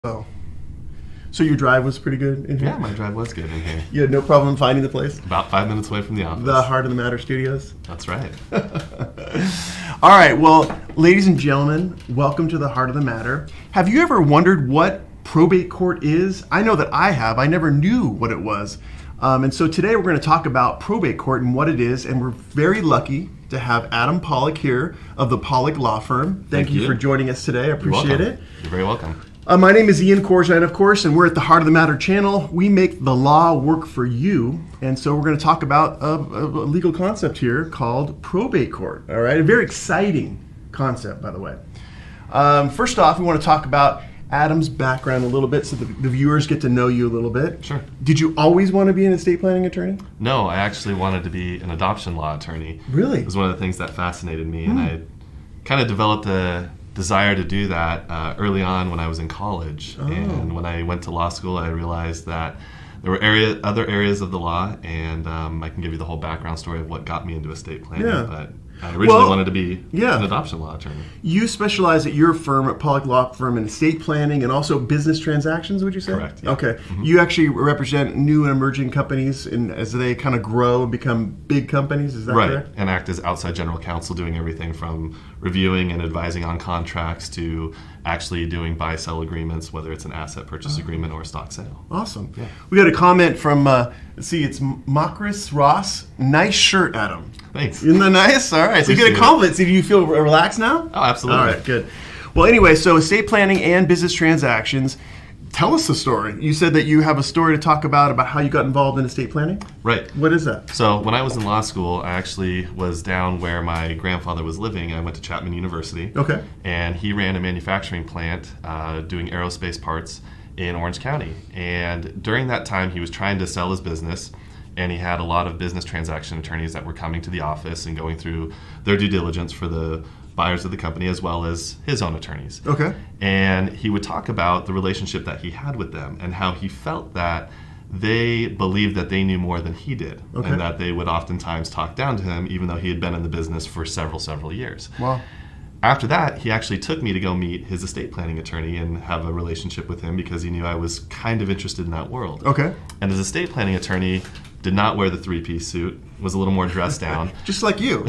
So your drive was pretty good in here? Yeah, my drive was good in here. You had no problem finding the place? About 5 minutes away from the office. The Heart of the Matter Studios? That's right. All right, well, ladies and gentlemen, welcome to the Heart of the Matter. Have you ever wondered what probate court is? I know that I have. I never knew what it was. And so today we're going to talk about probate court and what it is, and we're very lucky to have Adam Pollock here of the POLLOCK Law Firm. Thank you for joining us today. I appreciate it. You're very welcome. My name is Ian Corzine, of course, and we're at the Heart of the Matter channel. We make the law work for you, and so we're going to talk about a legal concept here called probate court. All right, a very exciting concept, by the way. First off, we want to talk about Adam's background a little bit so the viewers get to know you a little bit. Sure. Did you always want to be an estate planning attorney? No, I actually wanted to be an adoption law attorney. Really? It was one of the things that fascinated me, and I kind of developed a desire to do that early on when I was in college. And when I went to law school, I realized that there were other areas of the law, and I can give you the whole background story of what got me into estate planning. Yeah. But I originally wanted to be an adoption law attorney. You specialize at your firm, at POLLOCK Law Firm, in estate planning and also business transactions, would you say? Correct. Yeah. Okay. You actually represent new and emerging companies as they kind of grow and become big companies, is that correct? Right, and act as outside general counsel, doing everything from reviewing and advising on contracts to actually doing buy-sell agreements, whether it's an asset purchase agreement or a stock sale. Awesome. Yeah. We got a comment from, let's see, it's Makris Ross. Nice shirt, Adam. Thanks. Isn't that nice? All right. So you get a compliment. So do you feel relaxed now? Oh, absolutely. All right, good. Well, anyway, so estate planning and business transactions. Tell us the story. You said that you have a story to talk about how you got involved in estate planning? Right. What is that? So when I was in law school, I actually was down where my grandfather was living. I went to Chapman University. Okay. And he ran a manufacturing plant doing aerospace parts in Orange County. And during that time, he was trying to sell his business, and he had a lot of business transaction attorneys that were coming to the office and going through their due diligence for the buyers of the company as well as his own attorneys. Okay. And he would talk about the relationship that he had with them and how he felt that they believed that they knew more than he did, and that they would oftentimes talk down to him even though he had been in the business for several years. Wow. After that, he actually took me to go meet his estate planning attorney and have a relationship with him because he knew I was kind of interested in that world. Okay. And his estate planning attorney did not wear the three-piece suit, was a little more dressed down. Just like you.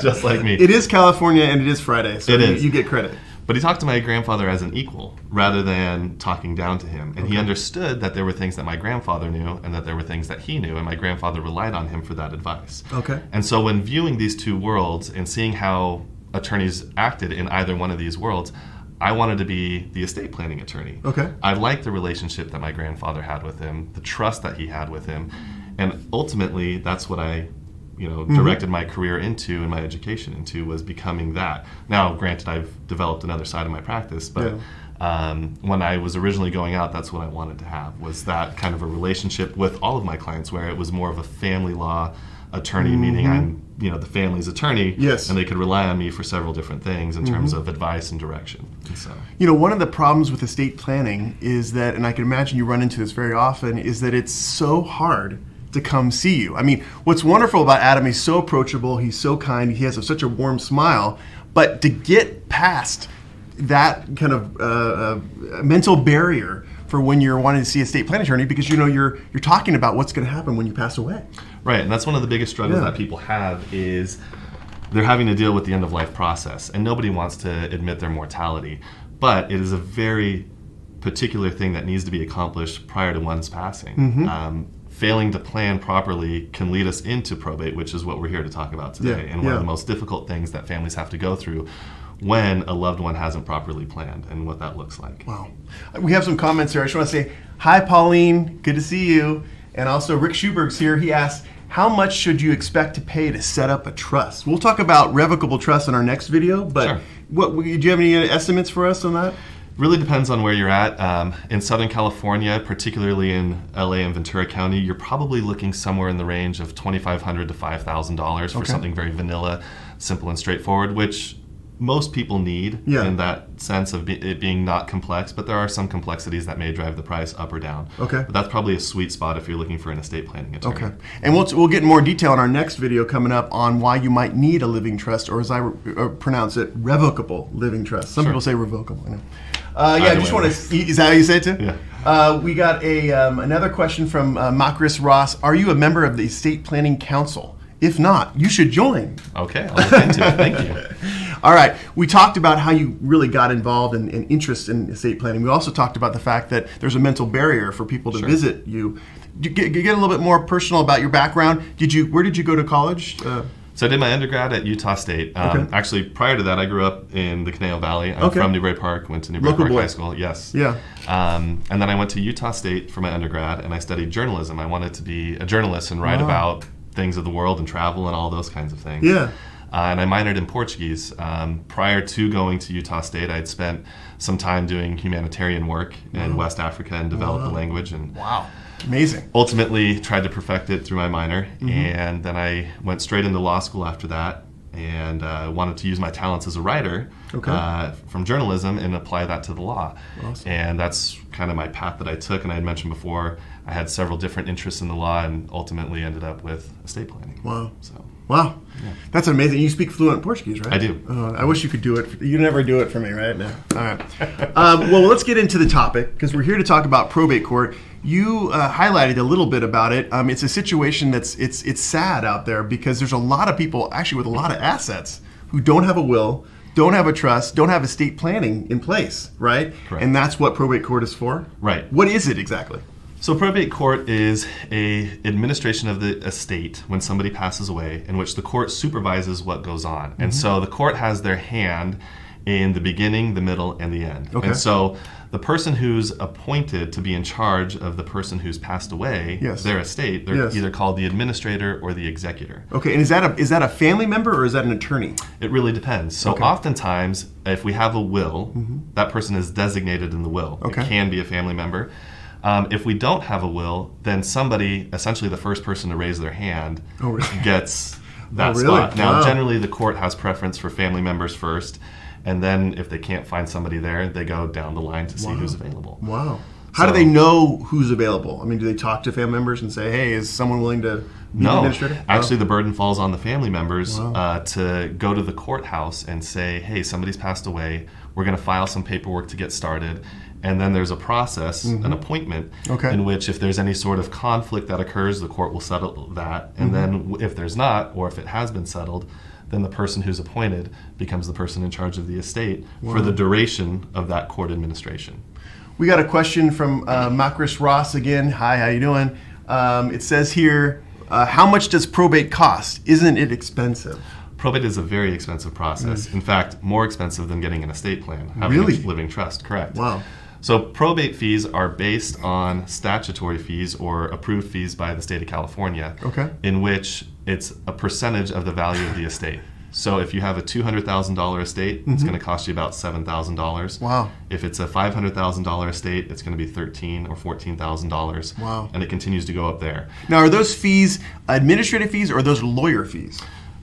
Just like me. It is California and it is Friday, so you get credit. But he talked to my grandfather as an equal rather than talking down to him. And he understood that there were things that my grandfather knew and that there were things that he knew, and my grandfather relied on him for that advice. Okay. And so when viewing these two worlds and seeing how attorneys acted in either one of these worlds, I wanted to be the estate planning attorney. Okay. I liked the relationship that my grandfather had with him, the trust that he had with him, and ultimately that's what I directed my career into and my education into, was becoming that. Now, granted, I've developed another side of my practice, but when I was originally going out, that's what I wanted to have, was that kind of a relationship with all of my clients where it was more of a family law attorney, meaning I'm the family's attorney, and they could rely on me for several different things in terms of advice and direction. And so, one of the problems with estate planning is that, and I can imagine you run into this very often, is that it's so hard to come see you. I mean, what's wonderful about Adam, he's so approachable, he's so kind, he has such a warm smile, but to get past that kind of mental barrier for when you're wanting to see a estate planning attorney, because you're talking about what's going to happen when you pass away. Right, and that's one of the biggest struggles that people have, is they're having to deal with the end of life process, and nobody wants to admit their mortality, but it is a very particular thing that needs to be accomplished prior to one's passing. Failing to plan properly can lead us into probate, which is what we're here to talk about today, and one of the most difficult things that families have to go through when a loved one hasn't properly planned, and what that looks like. Wow. We have some comments here. I just want to say, hi, Pauline. Good to see you. And also, Rick Schuberg's here. He asked, how much should you expect to pay to set up a trust? We'll talk about revocable trust in our next video, but do you have any estimates for us on that? Really depends on where you're at. In Southern California, particularly in LA and Ventura County, you're probably looking somewhere in the range of $2,500 to $5,000 for something very vanilla, simple and straightforward, which most people need in that sense of it being not complex, but there are some complexities that may drive the price up or down. Okay. But that's probably a sweet spot if you're looking for an estate planning attorney. Okay. And we'll get in more detail in our next video coming up on why you might need a living trust, or as I pronounce it, revocable living trust. Some people say revocable. I know. Yeah, I just want to. Is that how you say it too? Yeah. We got another question from Makris Ross. Are you a member of the Estate Planning Council? If not, you should join. Okay, I'll look into it. Thank you. All right. We talked about how you really got involved in interest in estate planning. We also talked about the fact that there's a mental barrier for people to visit you. Get a little bit more personal about your background. Where did you go to college? So I did my undergrad at Utah State. Actually, prior to that, I grew up in the Conejo Valley. I'm from Newbury Park, went to Newbury Park High School. Yes. Yeah. And then I went to Utah State for my undergrad, and I studied journalism. I wanted to be a journalist and write about things of the world and travel and all those kinds of things. Yeah. And I minored in Portuguese. Prior to going to Utah State, I had spent some time doing humanitarian work in West Africa and developed the language. And amazing. Ultimately tried to perfect it through my minor. And then I went straight into law school after that, and wanted to use my talents as a writer from journalism and apply that to the law. Awesome. And that's kind of my path that I took. And I had mentioned before, I had several different interests in the law and ultimately ended up with estate planning. Wow. So. Wow. Yeah. That's amazing. You speak fluent Portuguese, right? I do. I wish you could do it. You never do it for me, right? No. All right. Well, let's get into the topic because we're here to talk about probate court. You highlighted a little bit about it. It's a situation that's it's sad out there because there's a lot of people actually with a lot of assets who don't have a will, don't have a trust, don't have estate planning in place, right? Correct. And that's what probate court is for? Right. What is it exactly? So probate court is a administration of the estate when somebody passes away in which the court supervises what goes on. And so the court has their hand in the beginning, the middle, and the end. Okay. And so the person who's appointed to be in charge of the person who's passed away, their estate, they're either called the administrator or the executor. Okay, and is that a family member or is that an attorney? It really depends. So oftentimes, if we have a will, that person is designated in the will. Okay. It can be a family member. If we don't have a will, then somebody, essentially the first person to raise their hand, gets that spot. Now, generally, the court has preference for family members first, and then if they can't find somebody there, they go down the line to see who's available. Wow. How do they know who's available? I mean, do they talk to family members and say, hey, is someone willing to be the administrator? Actually, the burden falls on the family members to go to the courthouse and say, hey, somebody's passed away. We're going to file some paperwork to get started. And then there's a process, an appointment, in which if there's any sort of conflict that occurs, the court will settle that. And then if there's not, or if it has been settled, then the person who's appointed becomes the person in charge of the estate for the duration of that court administration. We got a question from Makris Ross again. Hi, how you doing? It says here, how much does probate cost? Isn't it expensive? Probate is a very expensive process. In fact, more expensive than getting an estate plan, having a living trust, correct. Wow. So probate fees are based on statutory fees or approved fees by the state of California, in which it's a percentage of the value of the estate. So if you have a $200,000 estate, it's going to cost you about $7,000. Wow. If it's a $500,000 estate, it's going to be $13,000 or $14,000. Wow. And it continues to go up there. Now, are those fees administrative fees or are those lawyer fees?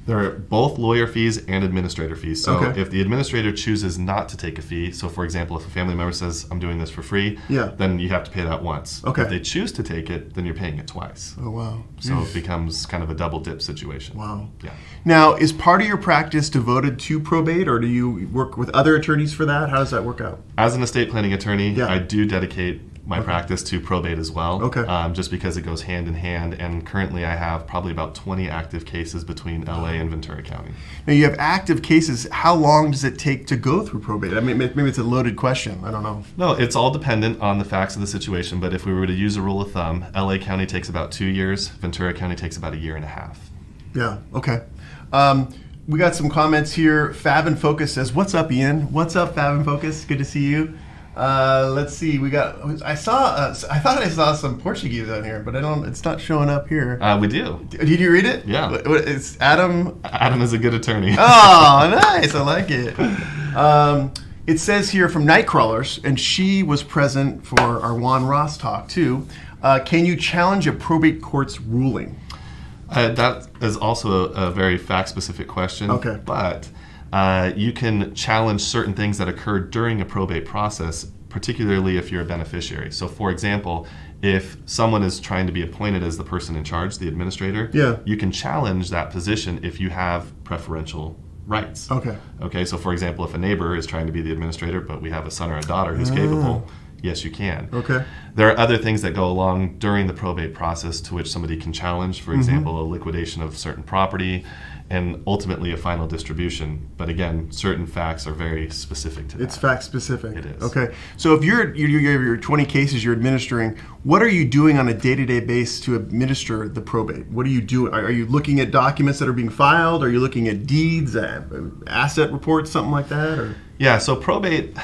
They're both lawyer fees and administrator fees. So if the administrator chooses not to take a fee, so for example, if a family member says, I'm doing this for free, then you have to pay that once. If they choose to take it, then you're paying it twice. Oh, wow. So it becomes kind of a double dip situation. Wow. Yeah. Now, is part of your practice devoted to probate, or do you work with other attorneys for that? How does that work out? As an estate planning attorney, I do dedicate my practice to probate as well, just because it goes hand in hand. And currently I have probably about 20 active cases between LA and Ventura County. Now you have active cases. How long does it take to go through probate? I mean, maybe it's a loaded question. I don't know. No, it's all dependent on the facts of the situation. But if we were to use a rule of thumb, LA County takes about 2 years. Ventura County takes about 1.5 years. Yeah, okay. We got some comments here. Fab and Focus says, what's up, Ian? What's up, Fab and Focus? Good to see you. Let's see. We got. I thought I saw some Portuguese on here, but I don't. It's not showing up here. We do. Did you read it? Yeah. It's Adam. Adam is a good attorney. Oh, nice. I like it. It says here from Nightcrawlers, and she was present for our Juan Ross talk too. Can you challenge a probate court's ruling? That is also a very fact-specific question. Okay. But you can challenge certain things that occurred during a probate process, particularly if you're a beneficiary. So, for example, if someone is trying to be appointed as the person in charge, the administrator, you can challenge that position if you have preferential rights. Okay. Okay, so for example, if a neighbor is trying to be the administrator, but we have a son or a daughter who's capable, yes, you can. Okay. There are other things that go along during the probate process to which somebody can challenge, for example, a liquidation of certain property and ultimately a final distribution. But again, certain facts are very specific to that. It's fact specific. It is. Okay. So if you're 20 cases you're administering, what are you doing on a day-to-day basis to administer the probate? What are you doing? Are you looking at documents that are being filed? Are you looking at deeds, asset reports, something like that? Or? Yeah, so probate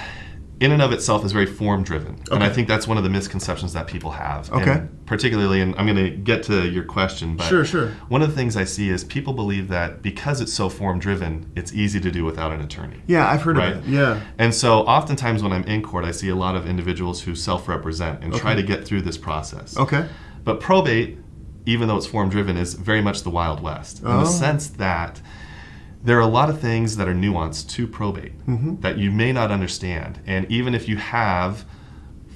in and of itself is very form driven. Okay. And I think that's one of the misconceptions that people have. Okay. And particularly, and I'm going to get to your question, but Sure. one of the things I see is people believe that because it's so form driven, it's easy to do without an attorney. Yeah, I've heard Right. of it. Yeah. And so oftentimes when I'm in court, I see a lot of individuals who self-represent and try to get through this process. Okay. But probate, even though it's form driven, is very much the Wild West in the sense that there are a lot of things that are nuanced to probate that you may not understand. And even if you have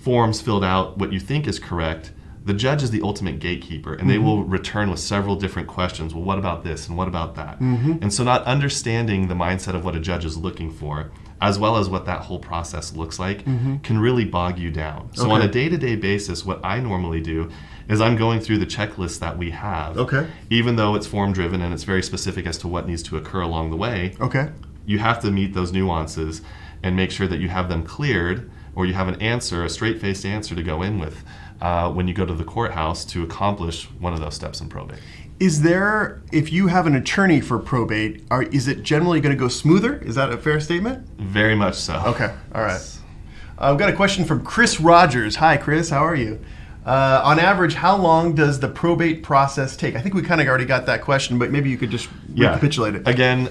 forms filled out what you think is correct, the judge is the ultimate gatekeeper, and they will return with several different questions. Well, what about this and what about that? And so not understanding the mindset of what a judge is looking for, as well as what that whole process looks like, can really bog you down. So on a day-to-day basis, what I normally do is I'm going through the checklist that we have. Okay. Even though it's form-driven and it's very specific as to what needs to occur along the way, Okay. you have to meet those nuances and make sure that you have them cleared, or you have an answer, a straight-faced answer to go in with when you go to the courthouse to accomplish one of those steps in probate. Is there, if you have an attorney for probate, is it generally going to go smoother? Is that a fair statement? Very much so. Okay, all right. I've got a question from Chris Rodgers. Hi, Chris, how are you? On average, how long does the probate process take? I think we kind of already got that question, but maybe you could just recapitulate it. Again,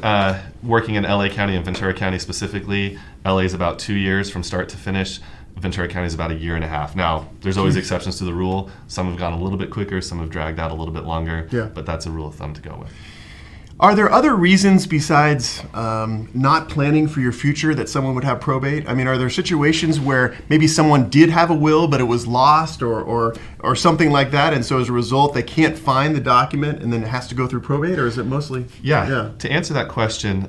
working in LA County and Ventura County specifically, LA is about 2 years from start to finish. Ventura County is about 1.5 years. Now, there's always exceptions to the rule. Some have gone a little bit quicker, some have dragged out a little bit longer, but that's a rule of thumb to go with. Are there other reasons besides not planning for your future that someone would have probate? I mean, are there situations where maybe someone did have a will, but it was lost or something like that, and so as a result, they can't find the document and then it has to go through probate, or is it mostly? Yeah. To answer that question,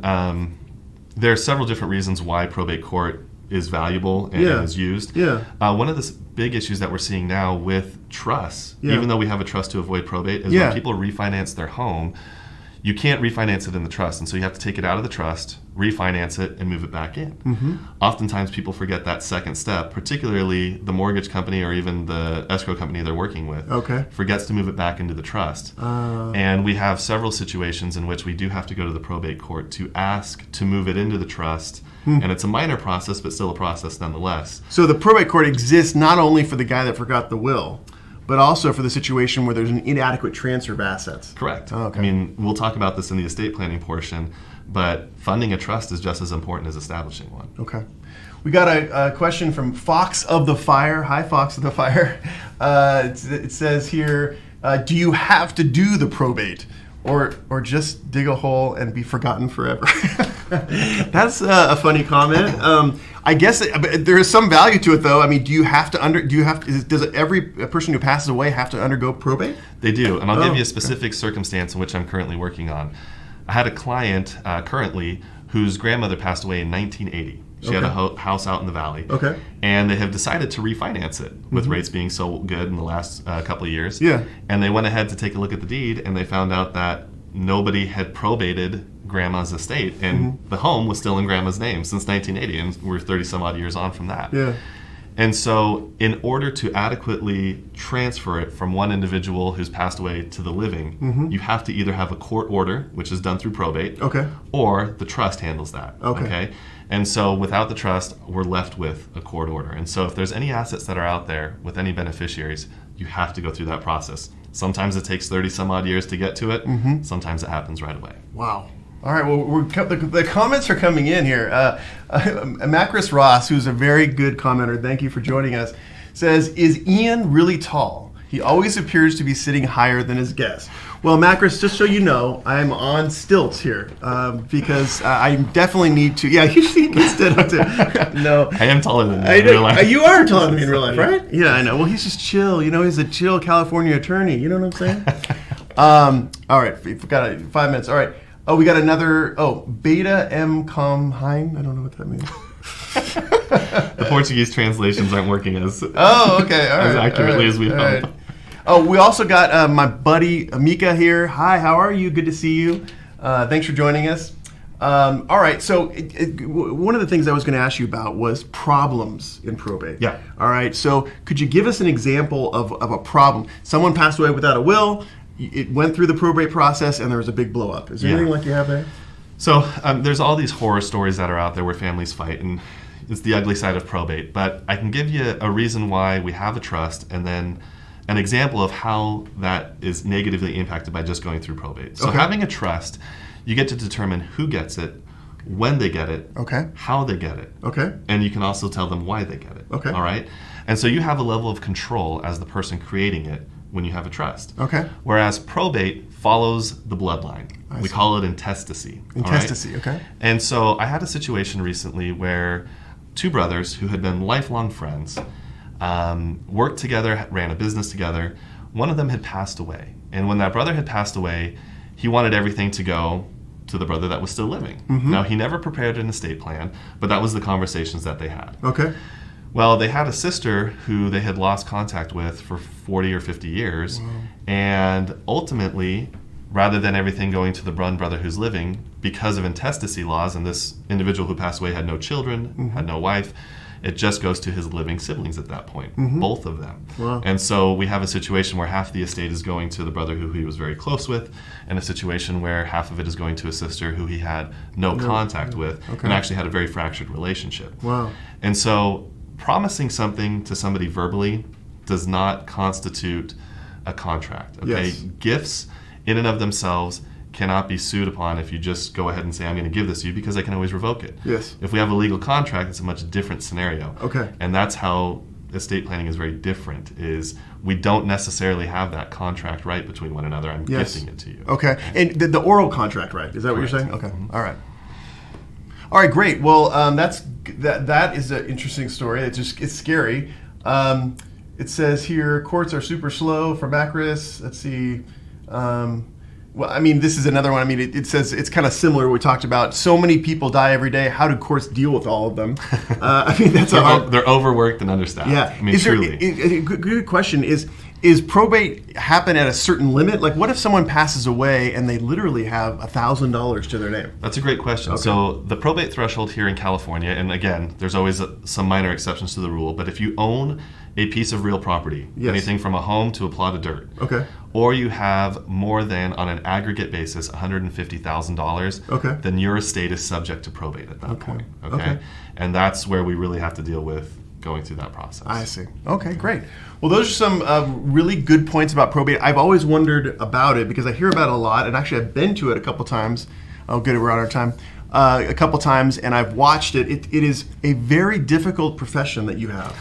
there are several different reasons why probate court is valuable and is used. One of the big issues that we're seeing now with trusts, even though we have a trust to avoid probate, is when people refinance their home, you can't refinance it in the trust, and so you have to take it out of the trust, refinance it, and move it back in. Oftentimes people forget that second step, particularly the mortgage company or even the escrow company they're working with forgets to move it back into the trust. And we have several situations in which we do have to go to the probate court to ask to move it into the trust. And it's a minor process, but still a process nonetheless. So the probate court exists not only for the guy that forgot the will, but also for the situation where there's an inadequate transfer of assets. Correct. Okay. I mean, we'll talk about this in the estate planning portion, but funding a trust is just as important as establishing one. Okay. We got a question from Fox of the Fire. Hi, Fox of the Fire. It says here, do you have to do the probate? Or just dig a hole and be forgotten forever? That's a funny comment. I guess there is some value to it, though. I mean, does every person who passes away have to undergo probate? They do, and I'll give you a specific circumstance in which I'm currently working on. I had a client currently whose grandmother passed away in 1980. She had a house out in the valley. And they have decided to refinance it with rates being so good in the last couple of years. And they went ahead to take a look at the deed, and they found out that nobody had probated grandma's estate, and the home was still in grandma's name since 1980, and we're 30 some odd years on from that. And so in order to adequately transfer it from one individual who's passed away to the living, you have to either have a court order, which is done through probate, or the trust handles that. And so without the trust, we're left with a court order. And so if there's any assets that are out there with any beneficiaries, you have to go through that process. Sometimes it takes 30 some odd years to get to it. Sometimes it happens right away. Wow. All right, well, the comments are coming in here. Macris Ross, who's a very good commenter, thank you for joining us, says, is Ian really tall? He always appears to be sitting higher than his guests. Well, Macris, just so you know, I'm on stilts here because I definitely need to. Yeah, you see, instead of no. I am taller than you in real life. You are taller than me in real life, right? Yeah, I know. Well, he's just chill. You know, he's a chill California attorney. You know what I'm saying? All right, we've got 5 minutes. All right. Oh, we got another. Oh, Beta M Com Hein. I don't know what that means. The Portuguese translations aren't working as Oh, okay. All right. as accurately as we hope. Right. Oh, we also got my buddy Amika here. Hi, how are you? Good to see you. Thanks for joining us. All right, so one of the things I was going to ask you about was problems in probate. Yeah. All right, so could you give us an example of a problem? Someone passed away without a will, it went through the probate process, and there was a big blow up. Is there anything like you have there? So there's all these horror stories that are out there where families fight, and it's the ugly side of probate. But I can give you a reason why we have a trust, and then an example of how that is negatively impacted by just going through probate. So having a trust, you get to determine who gets it, when they get it, how they get it, and you can also tell them why they get it. All right? And so you have a level of control as the person creating it when you have a trust. Whereas probate follows the bloodline. We call it intestacy. Intestacy, okay. And so I had a situation recently where two brothers who had been lifelong friends worked together, ran a business together. One of them had passed away. And when that brother had passed away, he wanted everything to go to the brother that was still living. Now, he never prepared an estate plan, but that was the conversations that they had. Well, they had a sister who they had lost contact with for 40 or 50 years, and ultimately, rather than everything going to the one brother who's living, because of intestacy laws, and this individual who passed away had no children, had no wife, it just goes to his living siblings at that point, both of them. And so we have a situation where half the estate is going to the brother who he was very close with, and a situation where half of it is going to a sister who he had no contact with, and actually had a very fractured relationship. And so promising something to somebody verbally does not constitute a contract. Gifts in and of themselves cannot be sued upon if you just go ahead and say, I'm going to give this to you, because I can always revoke it. If we have a legal contract, it's a much different scenario. And that's how estate planning is very different, is we don't necessarily have that contract right between one another. I'm gifting it to you. And the oral contract right, is that what you're saying? All right. All right, great. Well, that is an interesting story. It's scary. It says here, courts are super slow for Macris. Let's see. Well, I mean, this is another one. I mean, it says it's kind of similar. We talked about so many people die every day. How do courts deal with all of them? I mean, that's they're overworked and understaffed. I mean, truly. A good question is probate happen at a certain limit? Like, what if someone passes away and they literally have $1,000 to their name? That's a great question. So the probate threshold here in California, and again, there's always some minor exceptions to the rule, but if you own a piece of real property, anything from a home to a plot of dirt, or you have more than, on an aggregate basis, $150,000, then your estate is subject to probate at that point. And that's where we really have to deal with going through that process. I see. Okay, great. Well, those are some really good points about probate. I've always wondered about it because I hear about it a lot, and actually I've been to it a couple times. Oh, good, we're out of time. A couple times, and I've watched it. It is a very difficult profession that you have.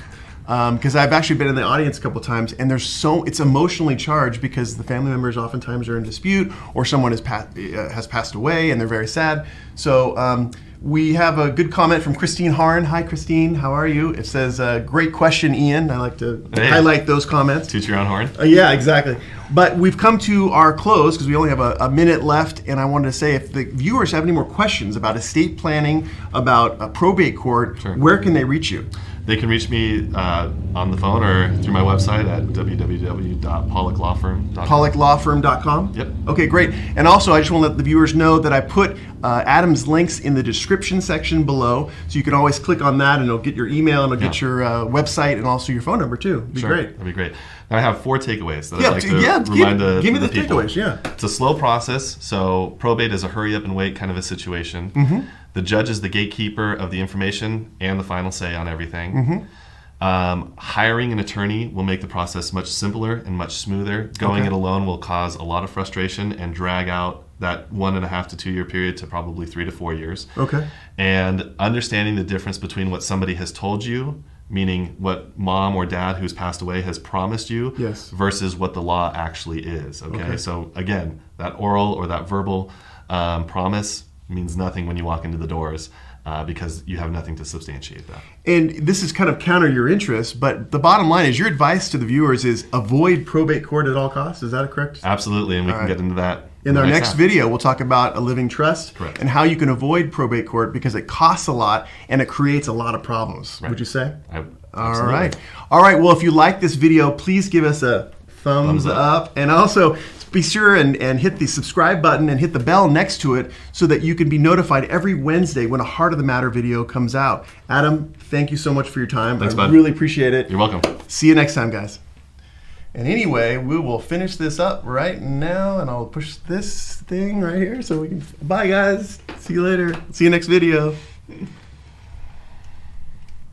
Because I've actually been in the audience a couple times, and it's emotionally charged because the family members oftentimes are in dispute, or someone has passed away, and they're very sad. So we have a good comment from Christine Harn. Hi, Christine. How are you? It says, "Great question, Ian." I like to highlight those comments. Toot your own horn. Yeah, exactly. But we've come to our close because we only have a minute left, and I wanted to say, if the viewers have any more questions about estate planning, about a probate court, where can they reach you? They can reach me on the phone or through my website at www.pollocklawfirm.com. POLLOCKLawFirm.com? Yep. Okay, great. And also, I just want to let the viewers know that I put Adam's links in the description section below, so you can always click on that, and it'll get your email, and it'll get your website, and also your phone number, too. It'd be great. That'd be great. Now, I have 4 takeaways that I'd like to remind the give me the people. Takeaways, It's a slow process, so probate is a hurry up and wait kind of a situation. The judge is the gatekeeper of the information and the final say on everything. Hiring an attorney will make the process much simpler and much smoother. Going it alone will cause a lot of frustration and drag out that 1.5 to 2 year period to probably 3 to 4 years. And understanding the difference between what somebody has told you, meaning what mom or dad who's passed away has promised you, versus what the law actually is. So again, that oral or that verbal promise means nothing when you walk into the doors, because you have nothing to substantiate that. And this is kind of counter your interest, but the bottom line is your advice to the viewers is avoid probate court at all costs. Is that correct? Absolutely, and we can get into that In our next time. video, we'll talk about a living trust Correct. and how you can avoid probate court because it costs a lot and it creates a lot of problems. Right. Would you say? All Absolutely. right. All right. Well, if you like this video, please give us a thumbs up. And also be sure and hit the subscribe button and hit the bell next to it so that you can be notified every Wednesday when a Heart of the Matter video comes out. Adam, thank you so much for your time. Thanks, I bud. really appreciate it. You're welcome. See you next time, guys. And anyway, we will finish this up right now, and I'll push this thing right here so we can. Bye, guys. See you later. See you next video.